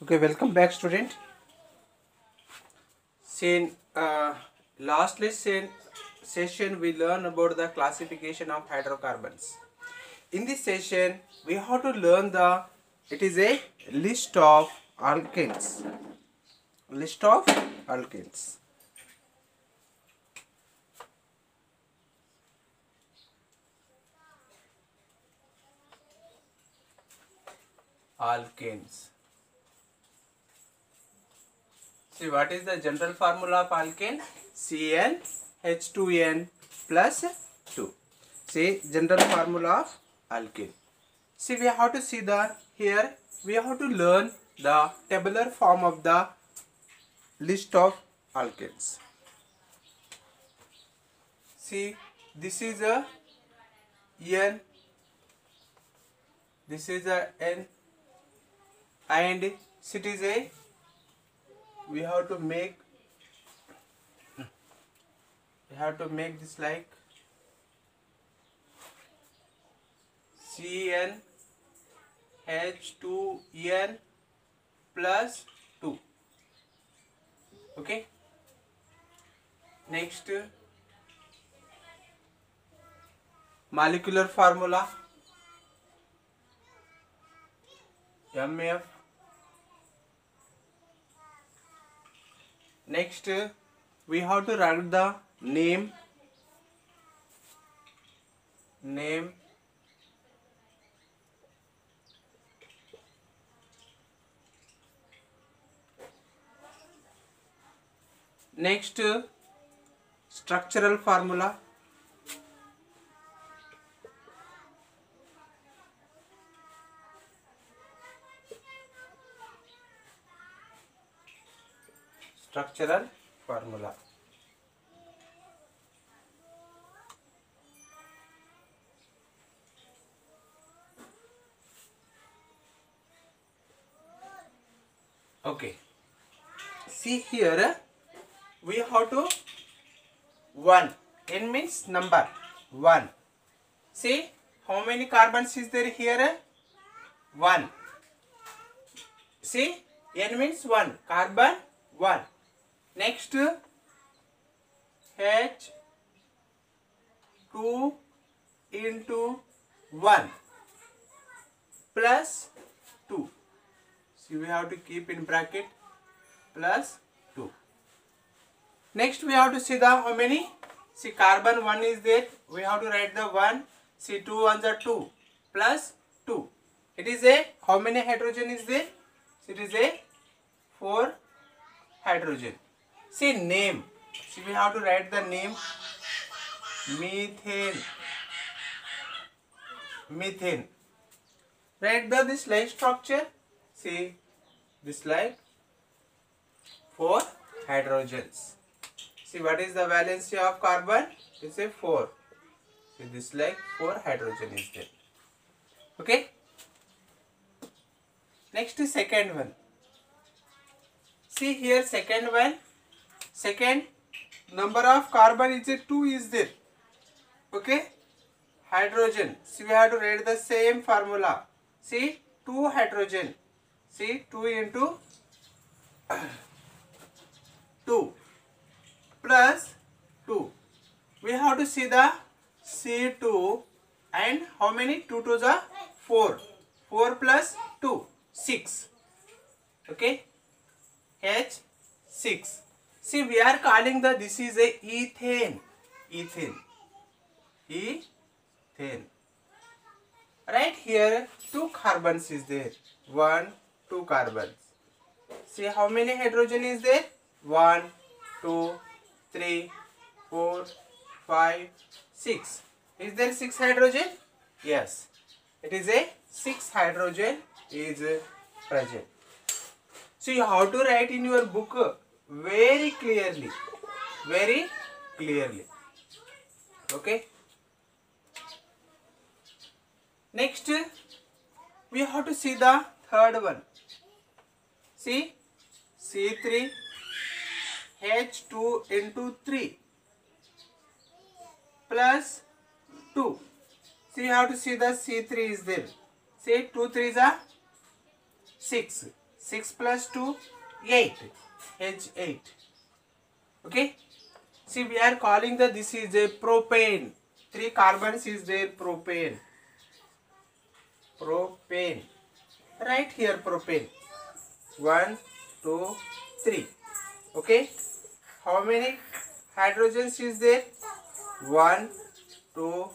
Okay, welcome back, student. In last session, we learn about the classification of hydrocarbons. In this session, we have to learn it is a list of alkanes. List of alkanes. Alkanes. See, what is the general formula of alkane? CnH2n plus 2. See, general formula of alkane. See, we have to see here we have to learn the tabular form of the list of alkanes. See, this is a N, this is a N, and it is a, we have to make this like CnH2n plus 2. Okay. Next, molecular formula MF. Next, we have to write the name. Next, structural formula. Structural formula. Okay. See here, we have to 1. N means number 1. See how many carbons is there here? 1. See, N means 1. Carbon 1. Next, H2 into 1 plus 2. See, we have to keep in bracket plus 2. Next, we have to see how many. See, carbon 1 is there. We have to write the 1. See, 2 ones are 2 plus 2. It is a, how many hydrogen is there? It is a 4 hydrogen. See, name. See, we have to write the name. Methane. Write this like structure. See, this like 4 hydrogens. See, what is the valency of carbon? It's a 4. See, this like 4 hydrogen is there. Okay. Next is second one. See here, second one. Second number of carbon is a 2 is there. Okay. Hydrogen. See, we have to write the same formula. See, 2 hydrogen. See, 2 into 2 plus 2. We have to see the C2 and how many? 2 to the 4. 4 plus 2. 6. Okay. H6. See, we are calling this is a ethane. Right here, 2 carbons is there. 1, 2 carbons. See, how many hydrogen is there? 1, 2, 3, 4, 5, 6. Is there 6 hydrogen? Yes. It is a 6 hydrogen is present. So you have to write in your book very clearly. Okay. Next, we have to see the third one. See, C3 H2 into 3 plus 2. See, you have to see the C3 is there. See, 2 3s are 6. 6 plus 2, 8. H8. Okay. See, we are calling this is a propane. 3 carbons is there, propane. Propane. Right here, propane. 1, 2, 3. Okay. How many hydrogens is there? 1, 2,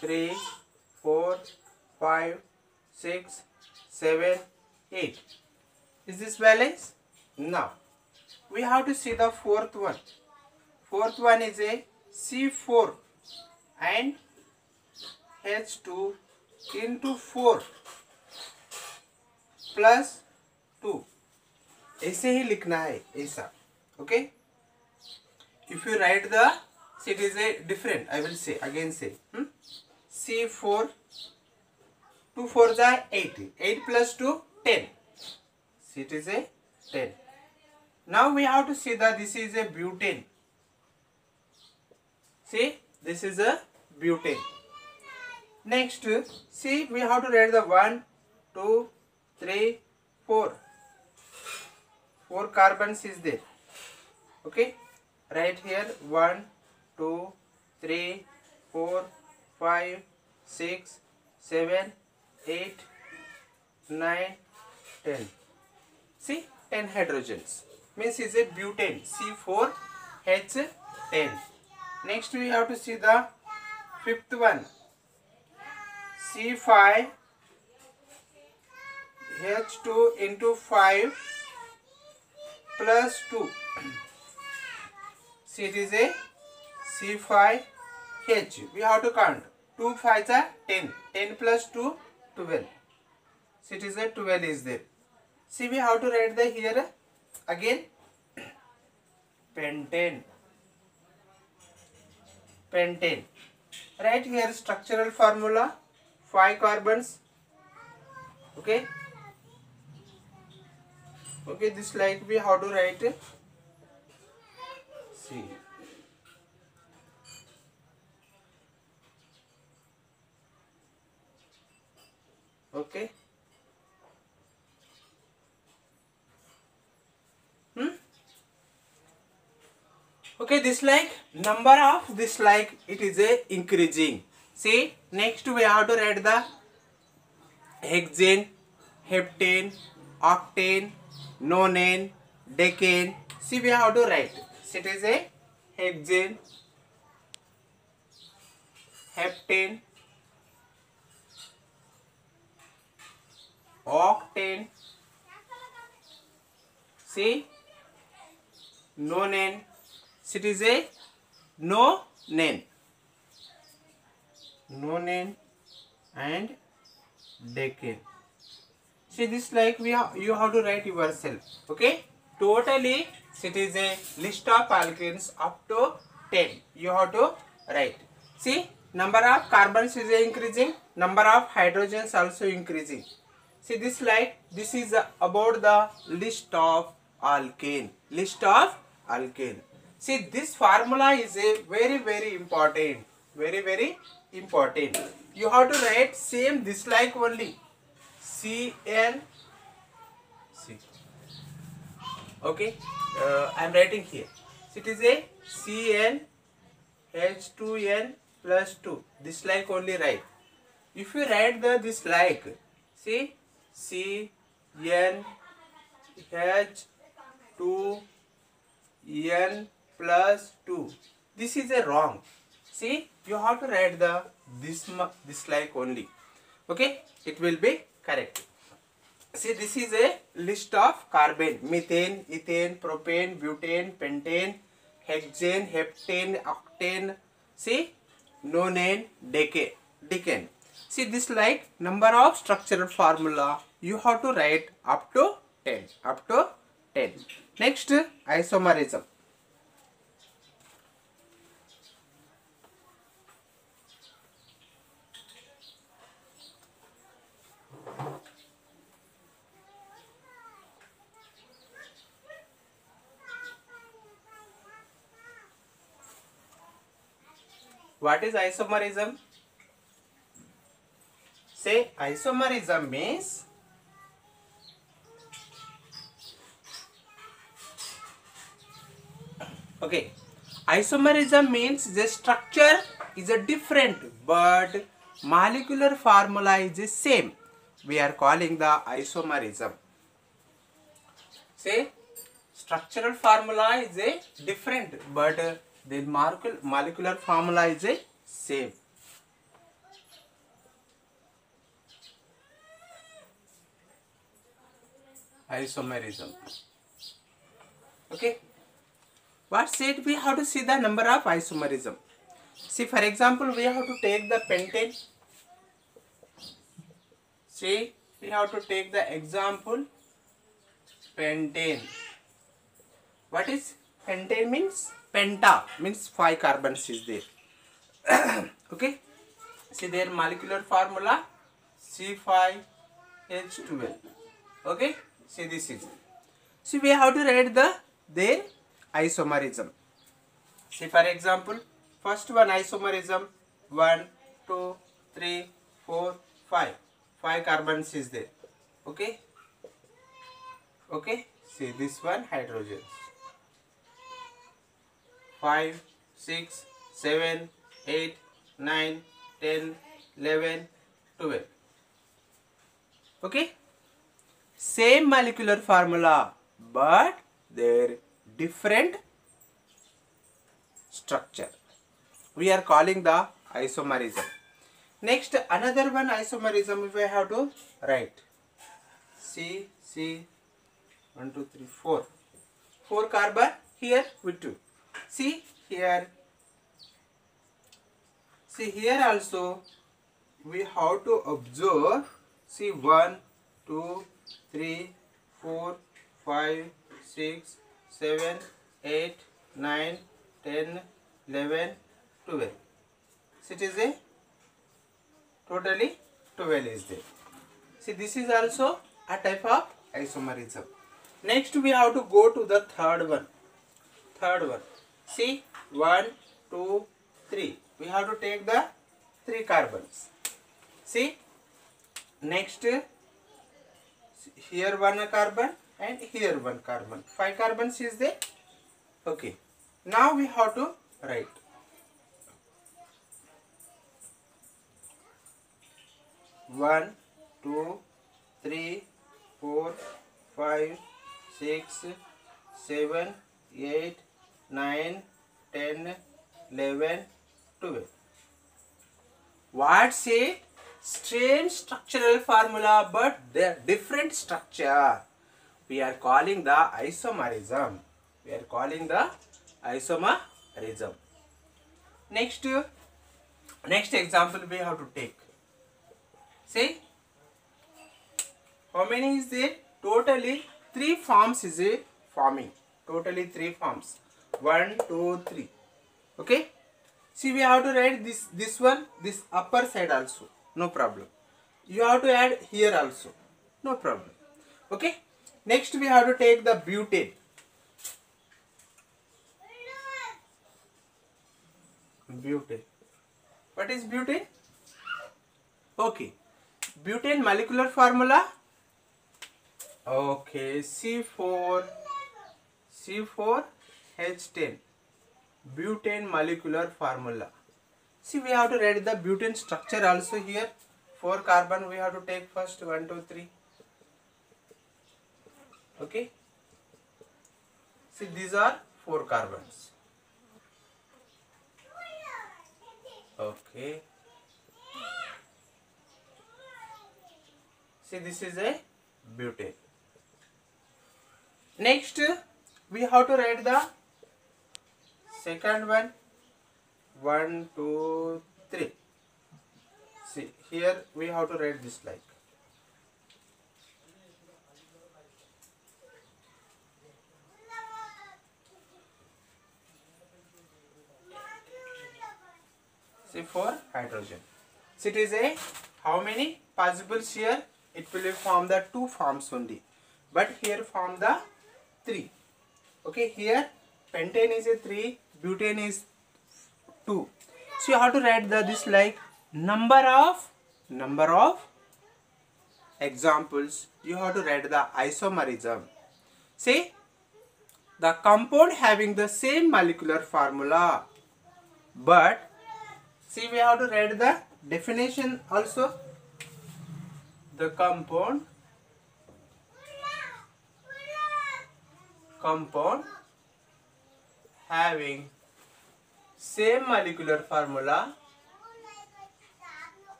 3, 4, 5, 6, 7, 8. Is this balance? Now, we have to see the fourth one. Fourth one is a C4 and H2 into 4 plus 2. ऐसे ही लिखना है ऐसा. Okay. If you write the, it is a different. I will say again say. C4. 2 4s are 8. 8 plus 2, 10. So it is a 10. Now we have to see that this is a butane. See, this is a butane. Next, see, we have to write the 1, 2, 3, 4. 4 carbons is there. Okay. Right here 1, 2, 3, 4, 5, 6, 7, 8, 9, 10. See, 10 hydrogens. Means is a butane. C4H10. Next we have to see the fifth one. C5H2 into 5 plus 2. See, it is a C5H. We have to count. 2 5s are 10. 10 plus 2, 12. So it is a 12 is there. See, we have to write the here again. Pentane. Pentane. Right here structural formula. 5 carbons. Okay. Okay, this like we have to write. See. Okay. Okay, this like number of this like it is a increasing. See, next we have to write the hexane, heptane, octane, nonane, decane. See, we have to write. So it is a hexane, heptane, octane. See, nonane. So it is a nonane, nonane and decane. See, this like you have to write yourself. Okay. Totally, it is a list of alkanes up to 10. You have to write. See, number of carbons is increasing, number of hydrogens also increasing. See, this like this is about the list of alkane. List of alkane. See, this formula is a very important. Very important. You have to write same this like only. CN. See. Okay. I am writing here. So it is a CN H2N plus 2. This like only write. If you write the this like, see, CN H2N plus 2. This is a wrong. See, you have to write the this like only. Okay, it will be correct. See, this is a list of carbon: methane, ethane, propane, butane, pentane, hexane, heptane, octane. See, nonane, decane. See, this like number of structural formula you have to write up to 10. Up to 10. Next, isomerism. What is isomerism? Say, isomerism means Okay, isomerism means the structure is a different but molecular formula is the same. We are calling the isomerism. Say structural formula is a different but the molecular formula is a same. Isomerism. Okay. What said we have to see the number of isomerism. See, for example, we have to take the pentane. See, we have to take the example pentane. What is pentane means? Penta means 5 carbons is there. Okay. See their molecular formula C5H12. Okay. See this is. See we have to write their isomerism. See for example, first one isomerism 1, 2, 3, 4, 5. 5 carbons is there. Okay. Okay. See this one hydrogen. 5, 6, 7, 8, 9, 10, 11, 12. Okay. Same molecular formula but their different structure. We are calling the isomerism. Next another one isomerism we have to write. C 1, 2, 3, 4. 4 carbon here with 2. See here. See here also we have to observe. See 1, 2, 3, 4, 5, 6, 7, 8, 9, 10, 11, 12. So it is a totally 12 is there. See this is also a type of isomerism. Next we have to go to the third one. See 1, 2, 3. We have to take the 3 carbons. See next here 1 carbon and here 1 carbon. 5 carbons is there. Okay. Now we have to write. One, 2, 3, 4, 5, 6, 7, 8, 9, 10, 11, 12. What's a same structural formula but the different structure? We are calling the isomerism. Next example we have to take. See how many is there? Totally 3 forms is a forming. Totally 3 forms. 1, 2, 3. Okay. See we have to write this one, this upper side also. No problem. You have to add here also. No problem. Okay. Next we have to take the butane. What is butane? Okay. Butane molecular formula. Okay. C4H10. Butane molecular formula. See we have to write the butane structure also here. 4 carbon we have to take first. 1, 2, 3. Okay. See these are 4 carbons. Okay. See this is a butane. Next we have to write the second one. 1, 2, 3. See here we have to write this like. See for hydrogen. So it is a how many possibles here? It will form the 2 forms only. But here form the 3. Okay, here pentane is a 3, butane is 2. So you have to write this like number of examples. You have to write the isomerism. See the compound having the same molecular formula. But see, we have to write the definition also. The compound having same molecular formula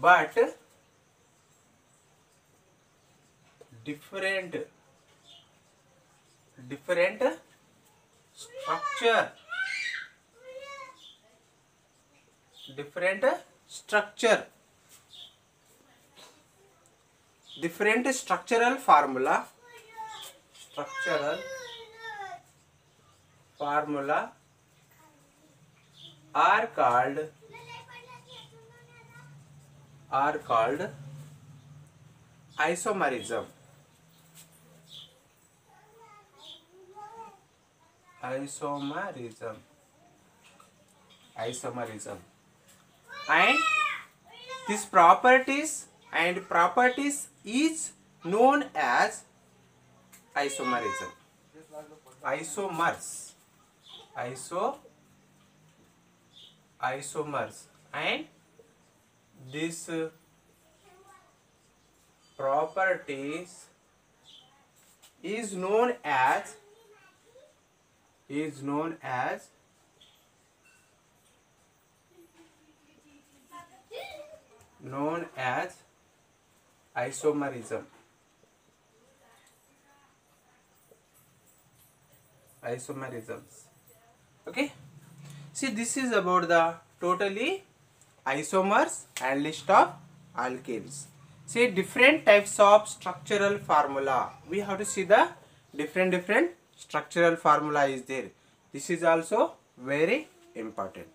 but different structure. Different structural formula are called isomerism. And these properties is known as isomerism. Isomers. And this properties is known as isomerism. Okay, see, this is about the totally isomers and list of alkanes. See, different types of structural formula. We have to see the different structural formula is there. This is also very important.